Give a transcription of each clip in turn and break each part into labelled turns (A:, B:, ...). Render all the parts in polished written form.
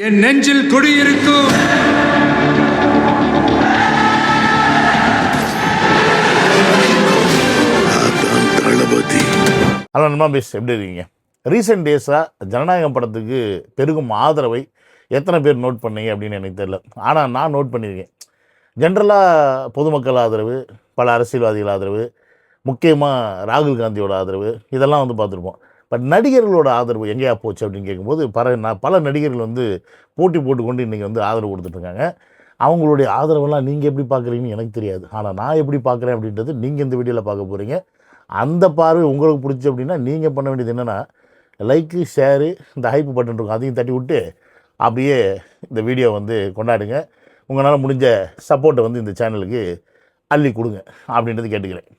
A: என் நெஞ்சில் குடியிருக்கும் தளபதி.
B: ஹலோ நண்பா, எப்படி இருக்கீங்க? ரீசெண்ட் டேஸாக ஜனநாயகம் படத்துக்கு பெருகும் ஆதரவை எத்தனை பேர் நோட் பண்ணீங்க அப்படின்னு எனக்கு தெரியல. ஆனால் நான் நோட் பண்ணியிருக்கேன். ஜென்ரலாக பொதுமக்கள் ஆதரவு, பல அரசியல்வாதிகள் ஆதரவு, முக்கியமாக ராகுல் காந்தியோட ஆதரவு, இதெல்லாம் வந்து பார்த்துருப்போம். பட் நடிகர்களோட ஆதரவு எங்கேயா போச்சு அப்படின்னு கேட்கும்போது பல நடிகர்கள் வந்து போட்டி போட்டுக்கொண்டு இன்றைக்கி வந்து ஆதரவு கொடுத்துட்ருக்காங்க. அவங்களுடைய ஆதரவெல்லாம் நீங்கள் எப்படி பார்க்குறீங்கன்னு எனக்கு தெரியாது. ஆனால் நான் எப்படி பார்க்குறேன் அப்படின்றது நீங்கள் இந்த வீடியோவில் பார்க்க போகிறீங்க. அந்த பார்வை உங்களுக்கு பிடிச்சி அப்படின்னா நீங்கள் பண்ண வேண்டியது என்னென்னா, லைக்கு, ஷேரு, இந்த ஹைப் பட்டன் இருக்கும், அதையும் தட்டி விட்டு அப்படியே இந்த வீடியோ வந்து கொண்டாடுங்க. உங்களால் முடிஞ்ச சப்போர்ட்டை வந்து இந்த சேனலுக்கு அள்ளி கொடுங்க அப்படின்றது கேட்டுக்கிறேன்.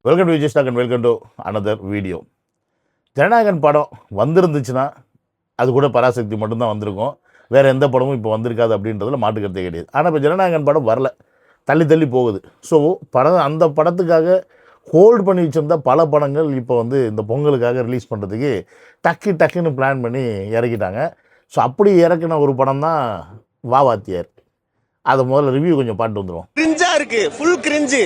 B: Welcome to Vijay stock and welcome to another video. Jananayagan படம் வந்திருந்துச்சுன்னா அது கூட பராசக்தி மட்டும்தான் வந்திருக்கும், வேறு எந்த படமும் இப்போ வந்திருக்காது அப்படின்றதுல மாட்டுக்கிறதே கிடையாது. ஆனால் இப்போ ஜனநாயகன் படம் வரல, தள்ளி போகுது. ஸோ அந்த படத்துக்காக ஹோல்டு பண்ணி வச்சுருந்தா பல படங்கள் இப்போ வந்து இந்த பொங்கலுக்காக ரிலீஸ் பண்ணுறதுக்கு டக்குன்னு பிளான் பண்ணி இறக்கிட்டாங்க. ஸோ அப்படி இறக்கின ஒரு படம் தான் வாத்தியார். அதை முதல்ல ரிவ்யூ கொஞ்சம் பாட்டு வந்துடும்.
C: கிரிஞ்சா இருக்கு, ஃபுல் கிரிஞ்சு,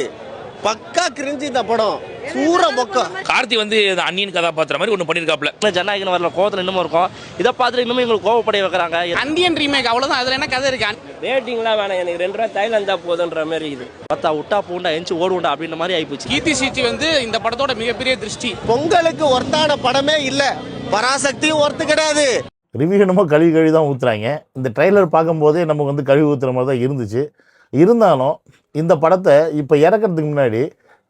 C: பக்கா கிரிஞ்சு இந்த படம், சூற மொக்க.
D: கார்த்தி வந்து அன்னியின் கதாபாத்திரம் மாதிரி ஒன்று பண்ணியிருக்காப்ல.
E: ஜனநாயகன் வரல கோவத்தில் இன்னமும் இருக்கும். இதை பார்த்துட்டு இன்னமும் எங்களுக்கு கோவப்படைய வைக்கிறாங்க.
F: அந்தியன் ரீமேக் அவ்வளோதான், அதில் என்ன கதை இருக்கு?
E: ரேட்டிங்லாம் வேணாம், எனக்கு 2 ரூபா தைலம் இருந்தால் போதுன்ற மாதிரி இது. பார்த்தா விட்டா பூண்டா எஞ்சி ஓடுண்டா அப்படின்ற மாதிரி ஆயிப்போச்சு.
F: கீர்த்தி சீச்சி வந்து இந்த படத்தோட மிகப்பெரிய திருஷ்டி.
C: பொங்கலுக்கு ஒர்த்தான படமே இல்லை, பராசக்தியும் ஒர்த்து கிடையாது.
B: ரிவ்யூ என்னமோ கழுவி தான் ஊற்றுறாங்க. இந்த ட்ரெய்லர் பார்க்கும்போதே நமக்கு வந்து கழுவி ஊற்றுற மாதிரி தான் இருந்துச்சு. இருந்தாலும் இந்த படத்தை இப்போ இறக்கிறதுக்கு முன்னாடி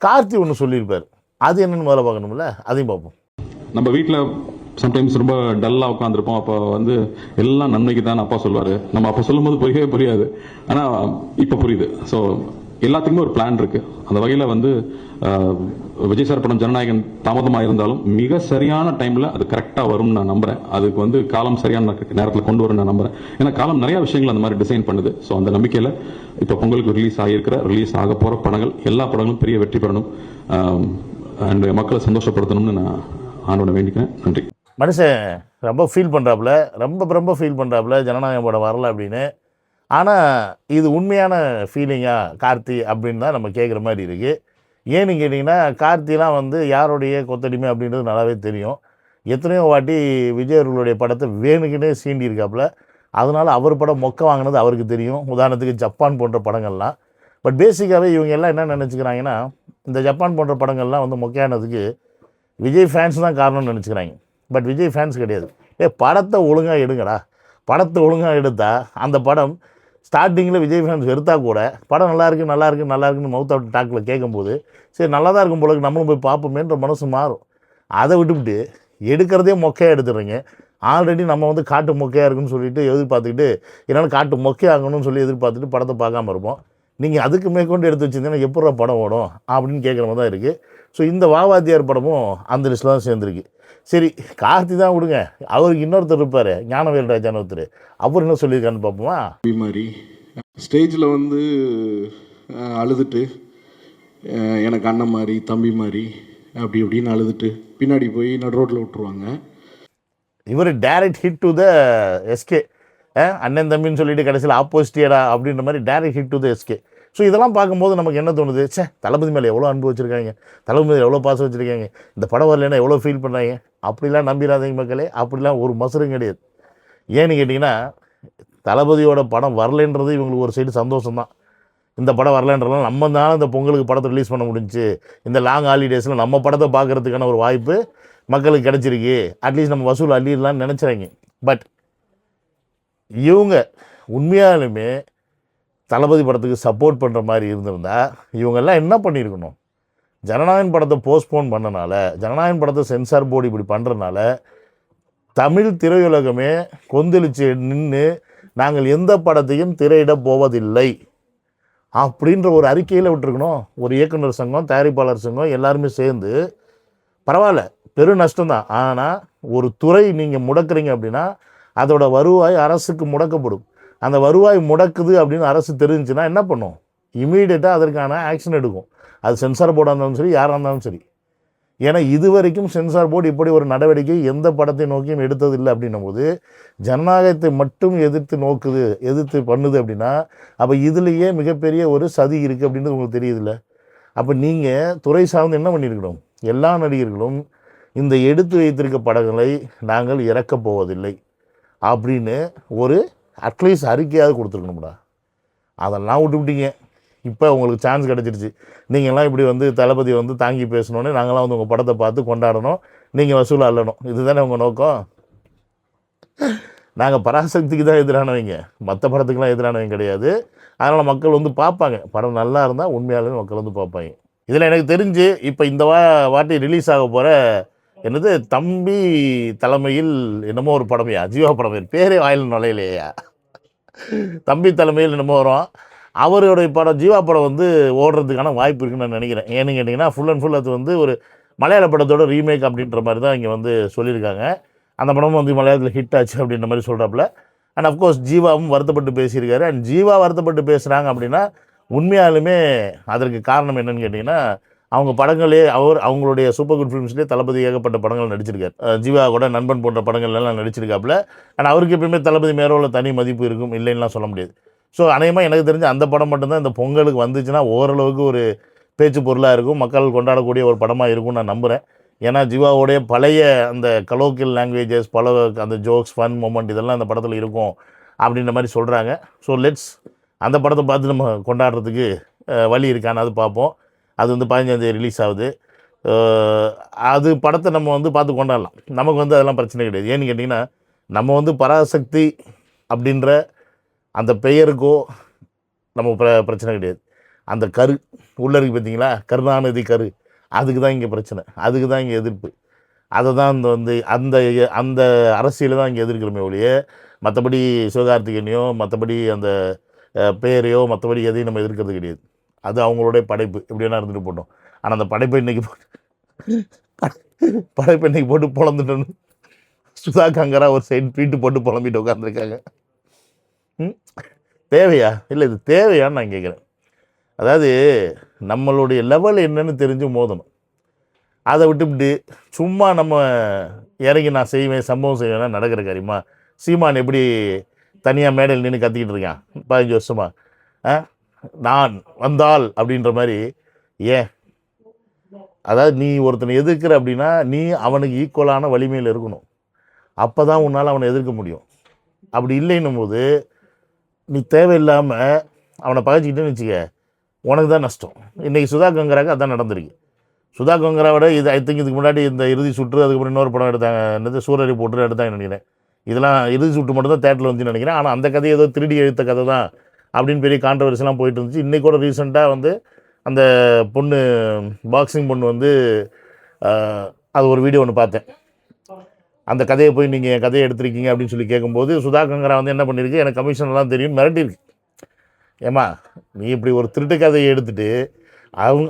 B: கார்த்தி ஒன்று சொல்லியிருப்பார். அது என்னென்னு முதல்ல பார்க்கணும்ல, அதையும் பார்ப்போம்.
G: நம்ம வீட்டில் சம்டைம்ஸ் ரொம்ப டல்லாக உட்காந்துருப்போம். அப்போ வந்து எல்லாம் நன்மைக்கு தான் அப்பா சொல்லுவார். நம்ம அப்போ சொல்லும்போது புரியாது, ஆனால் இப்போ புரியுது. ஸோ எல்லாத்துக்குமே ஒரு பிளான் இருக்கு. அந்த வகையில் வந்து விஜய் சார் படம் ஜனநாயகன் தாமதமாக இருந்தாலும் மிக சரியான டைமில் அது கரெக்டாக வரும்னு நான் நம்புறேன். அதுக்கு வந்து காலம் சரியான நேரத்தில் கொண்டு வரும்னு நான் நம்புறேன். ஏன்னா காலம் நிறைய விஷயங்கள் அந்த மாதிரி டிசைன் பண்ணுது. ஸோ அந்த நம்பிக்கையில் இப்போ பொங்கலுக்கு ரிலீஸ் ஆக போகிற படங்கள் எல்லா படங்களும் பெரிய வெற்றி பெறணும் அண்ட் மக்களை சந்தோஷப்படுத்தணும்னு நான் ஆண்டோட வேண்டிக்கிறேன். நன்றி.
B: மனுஷன் ரொம்ப ஃபீல் பண்ணுறாப்புல ஜனநாயகம் படம் வரல அப்படின்னு. ஆனால் இது உண்மையான ஃபீலிங்காக கார்த்தி அப்படின்னு தான் நம்ம கேட்குற மாதிரி இருக்குது. ஏன்னு கேட்டிங்கன்னா, கார்த்திலாம் வந்து யாருடைய கொத்தடிமை அப்படின்றது நல்லாவே தெரியும். எத்தனையோ வாட்டி விஜய் அவர்களுடைய படத்தை வேணுக்குன்னே சீண்டியிருக்காப்புல. அதனால் அவர் படம் மொக்க வாங்கினது அவருக்கு தெரியும். உதாரணத்துக்கு ஜப்பான் போன்ற படங்கள்லாம். பட் பேசிக்காகவே இவங்க எல்லாம் என்ன நினச்சிக்கிறாங்கன்னா, இந்த ஜப்பான் போன்ற படங்கள்லாம் வந்து மொக்கையானதுக்கு விஜய் ஃபேன்ஸ் தான் காரணம்னு நினச்சிக்கிறாங்க. பட் விஜய் ஃபேன்ஸ் கிடையாது. படத்தை ஒழுங்காக எடுங்கடா. படத்தை ஒழுங்காக எடுத்தால் அந்த படம் ஸ்டார்டிங்கில் விஜய் ஃபேன்ஸ் எடுத்தா கூட படம் நல்லாயிருக்குன்னு மவுத் அவுட் டாக்கில் கேட்கும்போது சரி நல்லா தான் இருக்கும் போல நம்மளும் போய் பார்ப்போமேன்ற மனசு மாறும். அதை விட்டுவிட்டு எடுக்கிறதே மொக்கையாக எடுத்துடுறீங்க. ஆல்ரெடி நம்ம வந்து காட்டு மொக்கையாக இருக்குன்னு சொல்லிட்டு எதிர்பார்த்துக்கிட்டு என்னால் காட்டு மொக்கையாகணும்னு சொல்லி எதிர்பார்த்துட்டு படத்தை பார்க்காம இருப்போம். நீங்கள் அதுக்கு மேற்கொண்டு எடுத்து வச்சுருந்தீங்கன்னா எப்படா படம் ஓடும் அப்படின்னு கேட்குற மாதிரி தான் இருக்குது. ஸோ இந்த வாத்தியார் படமும் அந்த லிஸ்ட்டில் தான் சேர்ந்துருக்கு. சரி, கார்த்தி தான் விடுங்க, அவருக்கு இன்னொருத்தர் இருப்பார், ஞானவேல் ராஜான்னு ஒருத்தர். அவர் என்ன சொல்லியிருக்கான்னு பார்ப்போமா.
H: மாதிரி ஸ்டேஜில் வந்து அழுதுட்டு எனக்கு அண்ணன் மாதிரி தம்பி மாதிரி அப்படி இப்படின்னு அழுதுட்டு பின்னாடி போய் நடு ரோட்டில் விட்டுருவாங்க.
B: இவர் direct hit to the SK. அண்ணன் தம்பின்னு சொல்லிட்டு கடைசியில் ஆப்போசிட்டியடா அப்படின்ற மாதிரி direct hit to the SK. So இதெல்லாம் பார்க்கும்போது நமக்கு என்ன தோணுது, தளபதி மேலே எவ்வளோ அன்பு வச்சுருக்காங்க, தளபதி மேலே எவ்வளோ பாசம் வச்சுருக்காங்க, இந்த படம் வரலைன்னா எவ்வளோ ஃபீல் பண்ணுறாங்க. அப்படிலாம் நம்பிடாதீங்க மக்களே, அப்படிலாம் ஒரு மசரும் கிடையாது. ஏன்னு கேட்டிங்கன்னா, தளபதியோட படம் வரலைன்றது இவங்களுக்கு ஒரு சைடு சந்தோஷம்தான். இந்த படம் வரலைன்றதுலாம் நம்ம தான் இந்த பொங்கலுக்கு படத்தை ரிலீஸ் பண்ண முடிஞ்சு, இந்த லாங் ஹாலிடேஸில் நம்ம படத்தை பார்க்குறதுக்கான ஒரு வாய்ப்பு மக்களுக்கு கிடச்சிருக்கு, அட்லீஸ்ட் நம்ம வசூல் அள்ளிடலான்னு நினச்சிறாங்க. பட் இவங்க உண்மையாலுமே தளபதி படத்துக்கு சப்போர்ட் பண்ணுற மாதிரி இருந்திருந்தால் இவங்கெல்லாம் என்ன பண்ணியிருக்கணும், ஜனநாயகன் படத்தை போஸ்ட்போன் பண்ணனால, ஜனநாயகன் படத்தை சென்சார் போர்டு இப்படி பண்ணுறதுனால தமிழ் திரையுலகமே கொந்தளிச்சு நின்று நாங்கள் எந்த படத்தையும் திரையிட போவதில்லை அப்படின்ற ஒரு அறிக்கையில் விட்டுருக்கணும். ஒரு இயக்குனர் சங்கம், தயாரிப்பாளர் சங்கம் எல்லாருமே சேர்ந்து, பரவாயில்ல பெரு நஷ்டம்தான், ஆனால் ஒரு துறை நீங்கள் முடக்கிறீங்க அப்படின்னா அதோட வருவாய் அரசுக்கு முடக்கப்படும். அந்த வருவாய் முடக்குது அப்படின்னு அரசு தெரிஞ்சுன்னா என்ன பண்ணும்? இமீடியட்டாக அதற்கான ஆக்ஷன் எடுக்கும். அது சென்சார் போர்டாக இருந்தாலும் சரி, யாராக இருந்தாலும் சரி. ஏன்னா இது வரைக்கும் சென்சார் போர்டு இப்படி ஒரு நடவடிக்கை எந்த படத்தை நோக்கியும் எடுத்ததில்லை. அப்படின்னும் போது ஜனநாயகத்தை மட்டும் எதிர்த்து பண்ணுது அப்படின்னா அப்போ இதுலேயே மிகப்பெரிய ஒரு சதி இருக்குது அப்படின்றது உங்களுக்கு தெரியுதுல்ல. அப்போ நீங்கள் துறை சார்ந்து என்ன பண்ணியிருக்கணும்? எல்லா நடிகர்களும் இந்த எடுத்து வைத்திருக்க படங்களை நாங்கள் இறக்கப் போவதில்லை அப்படின்னு ஒரு அட்லீஸ்ட் அறிக்கையாவது கொடுத்துருக்கணும்டா. அதெல்லாம் விட்டுவிட்டீங்க. இப்போ உங்களுக்கு சான்ஸ் கிடச்சிருச்சு. நீங்கள்லாம் இப்படி வந்து தளபதி வந்து தாங்கி பேசணுன்னு நாங்களாம் வந்து உங்கள் படத்தை பார்த்து கொண்டாடணும், நீங்கள் வசூல் அள்ளணும், இதுதானே உங்கள் நோக்கம்? நாங்கள் பராசக்திக்கு தான் எதிரானவங்க, மற்ற படத்துக்கெலாம் எதிரானவங்க கிடையாது. அதனால் மக்கள் வந்து பார்ப்பாங்க. படம் நல்லா இருந்தால் உண்மையாலுமே மக்கள் வந்து பார்ப்பாங்க. இதில் எனக்கு தெரிஞ்சு இப்போ இந்த வாட்டி ரிலீஸ் ஆக போகிற என்னது தம்பி தலைமையில் என்னமோ ஒரு படமையா, ஜீவா படம் பேரே வாயில் நுழையிலையா, தம்பி தலைமையில் என்னமோ வரும். அவருடைய படம் ஜீவா படம் வந்து ஓடுறதுக்கான வாய்ப்பு இருக்குன்னு நான் நினைக்கிறேன். ஏன்னு கேட்டிங்கன்னா ஃபுல் அண்ட் ஃபுல் அது வந்து ஒரு மலையாள படத்தோட ரீமேக் அப்படின்ற மாதிரி தான் இங்கே வந்து சொல்லியிருக்காங்க. அந்த படமும் வந்து மலையாளத்தில் ஹிட் ஆச்சு அப்படின்ற மாதிரி சொல்கிறாப்புல. அண்ட் அஃப்கோர்ஸ் ஜீவாவும் வருத்தப்பட்டு பேசியிருக்காரு. அண்ட் ஜீவா வருத்தப்பட்டு பேசுகிறாங்க அப்படின்னா உண்மையாலுமே அதற்கு காரணம் என்னன்னு கேட்டிங்கன்னா அவங்க படங்களே அவங்களுடைய சூப்பர் குட் ஃபிலிம்ஸ்லேயே தளபதி ஏகப்பட்ட படங்கள் நடிச்சிருக்காரு. ஜீவா கூட நண்பன் போன்ற படங்கள்லாம் நடிச்சிருக்காப்புல. அண்ட் அவருக்கு எப்பயுமே தளபதி மேலே தனி மதிப்பு இருக்கும், இல்லைன்னா சொல்ல முடியாது. ஸோ அநேகமாக எனக்கு தெரிஞ்ச அந்த படம் மட்டும்தான் இந்த பொங்கலுக்கு வந்துச்சுன்னா ஓரளவுக்கு ஒரு பேச்சு பொருளாக இருக்கும், மக்கள் கொண்டாடக்கூடிய ஒரு படமாக இருக்கும்னு நான் நம்புகிறேன். ஏன்னா ஜீவாவோடைய பழைய அந்த கலோக்கியல் லாங்குவேஜஸ், பல அந்த ஜோக்ஸ், ஃபன் மொமெண்ட் இதெல்லாம் அந்த படத்தில் இருக்கும் அப்படின்ற மாதிரி சொல்கிறாங்க. ஸோ லெட்ஸ் அந்த படத்தை பார்த்து நம்ம கொண்டாடுறதுக்கு வழி இருக்கான்னு அது பார்ப்போம். அது வந்து 15 ரிலீஸ் ஆகுது. அது படத்தை நம்ம வந்து பார்த்து கொண்டாடலாம். நமக்கு வந்து அதெல்லாம் பிரச்சனை கிடையாது. ஏன்னு கேட்டிங்கன்னா நம்ம வந்து பராசக்தி அப்படின்ற அந்த பெயருக்கோ நம்ம பிரச்சனை கிடையாது. அந்த கரு உள்ளே இருக்குது பார்த்தீங்களா, கருணாநிதி கரு, அதுக்கு தான் இங்கே பிரச்சனை, அதுக்கு தான் இங்கே எதிர்ப்பு. அதை தான் அந்த அரசியலை தான் இங்கே எதிர்க்கிறோமே ஒழிய மற்றபடி சிவகார்த்திகேயனையோ மற்றபடி அந்த பெயரையோ மற்றபடி எதையும் நம்ம எதிர்க்கிறது கிடையாது. அது அவங்களுடைய படைப்பு, எப்படி வேணா இருந்துட்டு போட்டோம். ஆனால் அந்த படைப்பை இன்றைக்கி போட்டு பொழந்துட்டோன்னு சுதா கங்கரா ஒரு சைடு பீட்டு போட்டு புலம்பிட்டு உட்காந்துருக்காங்க. தேவையா? இல்லை, இது தேவையான்னு நான் கேட்குறேன். அதாவது நம்மளுடைய லெவல் என்னன்னு தெரிஞ்சு மோதணும். அதை விட்டுவிட்டு சும்மா நம்ம இறங்கி நான் செய்வேன் சம்பவம் செய்வேன்னா நடக்கிற காரியமா? சீமான் எப்படி தனியாக மேடையில் நின்று கத்திக்கிட்டு இருக்கான் 15 வருஷமா, நான் வந்தால் அப்படின்ற மாதிரி. ஏன்? அதாவது நீ ஒருத்தனை எதிர்க்கிற அப்படின்னா நீ அவனுக்கு ஈக்குவலான வலிமையில் இருக்கணும். அப்போ தான் உன்னால் அவனை எதிர்க்க முடியும். அப்படி இல்லைன்னும் போது நீ தேவையில்லாமல் அவனை பகைச்சிக்கிட்டேன்னு வச்சுக்க, உனக்கு தான் நஷ்டம். இன்றைக்கி சுதா கங்கராவுக்கு அதான் நடந்திருக்கு. சுதா கங்கராவோட இது ஐ திங்க் இதுக்கு முன்னாடி இந்த இறுதி சுற்று, அதுக்கப்புறம் இன்னொரு படம் எடுத்தாங்க, என்னது சூரரை போட்டு எடுத்தாங்க நினைக்கிறேன். இதெல்லாம் இறுதி சுற்று மட்டும் தான் தேட்டரில் வந்து நினைக்கிறேன். ஆனால் அந்த கதை ஏதோ திருடி எழுத்த கதை தான் அப்படின்னு பெரிய கான்ட்ரவர்சிலாம் போயிட்டு இருந்துச்சு. இன்றைக்கி கூட ரீசெண்டாக வந்து அந்த பொண்ணு பாக்ஸிங் பொண்ணு வந்து அது ஒரு வீடியோ ஒன்று பார்த்தேன். அந்த கதையை போய் நீங்கள் என் கதையை எடுத்துருக்கீங்க அப்படின்னு சொல்லி கேட்கும்போது சுதா கங்கரா வந்து என்ன பண்ணியிருக்கு, எனக்கு கமிஷன்லாம் தெரியும் மிரட்டிருக்கு. ஏம்மா நீ இப்படி ஒரு திருட்டு கதையை எடுத்துகிட்டு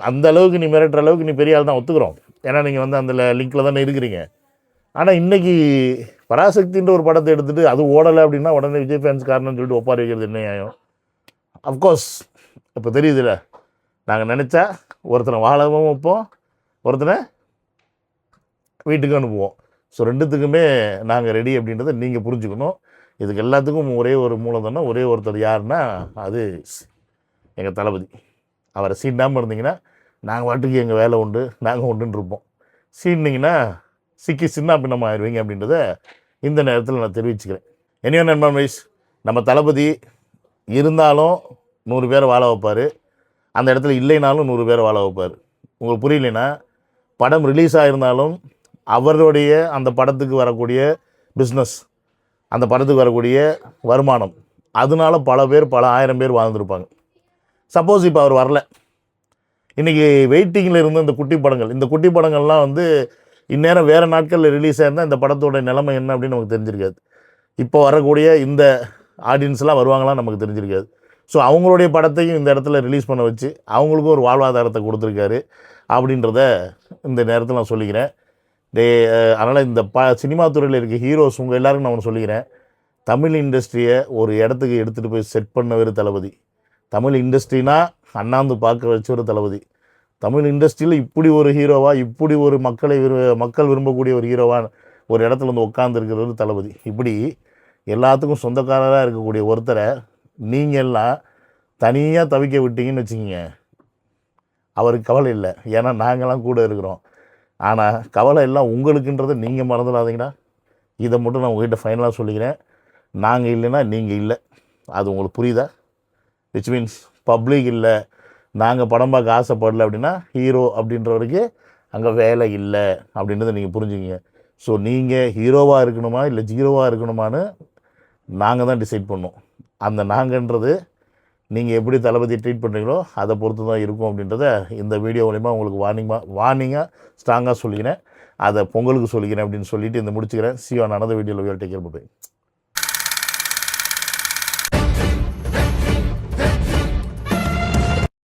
B: அந்த அளவுக்கு நீ மிரட்டுற அளவுக்கு நீ பெரிய ஆள் தான் ஒத்துக்கிறோம். ஏன்னா நீங்கள் வந்து அந்த லிங்கில் தானே இருக்கிறீங்க. ஆனால் இன்றைக்கி பராசக்தின்ற ஒரு படத்தை எடுத்துகிட்டு அது ஓடலை அப்படின்னா உடனே விஜய் ஃபேன்ஸ் காரணம்னு சொல்லிட்டு ஒப்பாரி வைக்கிறது என்ன நியாயம்? அஃப்கோர்ஸ் இப்போ தெரியுதுல்ல, நாங்கள் நினச்சா ஒருத்தனை வாழவும் வைப்போம், ஒருத்தனை வீட்டுக்கு அனுப்புவோம். ஸோ ரெண்டுத்துக்குமே நாங்கள் ரெடி அப்படின்றத நீங்கள் புரிஞ்சுக்கணும். இதுக்கு எல்லாத்துக்கும் ஒரே ஒரு மூலதனம், ஒரே ஒருத்தர் யாருன்னா அது எங்கள் தளபதி. அவரை சீண்டாமல் இருந்தீங்கன்னா நாங்கள் வாட்டுக்கு எங்கள் வேலை உண்டு, நாங்கள் உண்டுன்னு இருப்போம். சீண்டிங்கன்னா சிக்கி சின்ன பின்னமாக ஆயிடுவீங்க அப்படின்றத இந்த நேரத்தில் நான் தெரிவிச்சுக்கிறேன். என்னையோ நண்பன் வைஸ் நம்ம தளபதி இருந்தாலும் 100 பேரை வாழ வைப்பார், அந்த இடத்துல இல்லைனாலும் 100 பேரை வாழ வைப்பார். உங்களுக்கு புரியலைன்னா படம் ரிலீஸ் ஆகிருந்தாலும் அவருடைய அந்த படத்துக்கு வரக்கூடிய பிஸ்னஸ், அந்த படத்துக்கு வரக்கூடிய வருமானம், அதனால பல பேர் பல 1000 பேர் வாழ்ந்துருப்பாங்க. சப்போஸ் இப்போ அவர் வரல, இன்றைக்கி வெயிட்டிங்கில் இருந்த இந்த குட்டி படங்கள்லாம் வந்து இந்நேரம் வேறு நாட்களில் ரிலீஸ் ஆகிருந்தால் இந்த படத்தோட நிலைமை என்ன அப்படின்னு நமக்கு தெரிஞ்சிருக்காது. இப்போ வரக்கூடிய இந்த ஆடியன்ஸ்லாம் வருவாங்களாம் நமக்கு தெரிஞ்சிருக்காது. ஸோ அவங்களுடைய படத்தையும் இந்த இடத்துல ரிலீஸ் பண்ண வச்சு அவங்களுக்கும் ஒரு வாழ்வாதாரத்தை கொடுத்துருக்காரு அப்படின்றத இந்த நேரத்தில் நான் சொல்லிக்கிறேன். அதனால் இந்த சினிமா துறையில் இருக்க ஹீரோஸ் உங்கள் எல்லாருக்கும் நான் ஒன்று சொல்லிக்கிறேன், தமிழ் இண்டஸ்ட்ரியை ஒரு இடத்துக்கு எடுத்துகிட்டு போய் செட் பண்ணவர் தளபதி. தமிழ் இண்டஸ்ட்ரினா அண்ணாந்து பார்க்க வச்ச ஒரு தளபதி. தமிழ் இண்டஸ்ட்ரியில் இப்படி ஒரு ஹீரோவாக, இப்படி ஒரு மக்கள் விரும்பக்கூடிய ஒரு ஹீரோவாக ஒரு இடத்துல வந்து உட்காந்துருக்கிறது தளபதி. இப்படி எல்லாத்துக்கும் சொந்தக்காரராக இருக்கக்கூடிய ஒருத்தரை நீங்கள் எல்லாம் தனியாக தவிக்க விட்டீங்கன்னு வச்சுக்கிங்க, அவருக்கு கவலை இல்லை. ஏன்னா நாங்கள்லாம் கூட இருக்கிறோம். ஆனால் கவலை எல்லாம் உங்களுக்குன்றதை நீங்கள் மறந்துடாதீங்கடா. இதை மட்டும் நான் உங்கள்கிட்ட ஃபைனலாக சொல்லிக்கிறேன். நாங்கள் இல்லைன்னா நீங்கள் இல்லை. அது உங்களுக்கு புரியுதா? விச் மீன்ஸ் பப்ளிக் இல்லை, நாங்கள் படம் பார்க்க ஆசைப்படலை அப்படின்னா ஹீரோ அப்படின்றவருக்கு அங்கே வேலை இல்லை அப்படின்றத நீங்கள் புரிஞ்சுக்கிங்க. ஸோ நீங்கள் ஹீரோவாக இருக்கணுமா இல்லை ஜீரோவாக இருக்கணுமான்னு நாங்கள் தான் டிசைட் பண்ணோம். அந்த நாங்கன்றது நீங்கள் எப்படி தளபதியை ட்ரீட் பண்ணுறீங்களோ அதை பொறுத்து தான் இருக்கும் அப்படின்றத இந்த வீடியோ மூலிமா உங்களுக்கு வார்னிங்காக ஸ்ட்ராங்காக சொல்லிக்கிறேன். அதை பொங்கலுக்கு சொல்லிக்கிறேன் அப்படின்னு சொல்லிவிட்டு இந்த முடிச்சுக்கிறேன். See you on another video. Take care. Bye.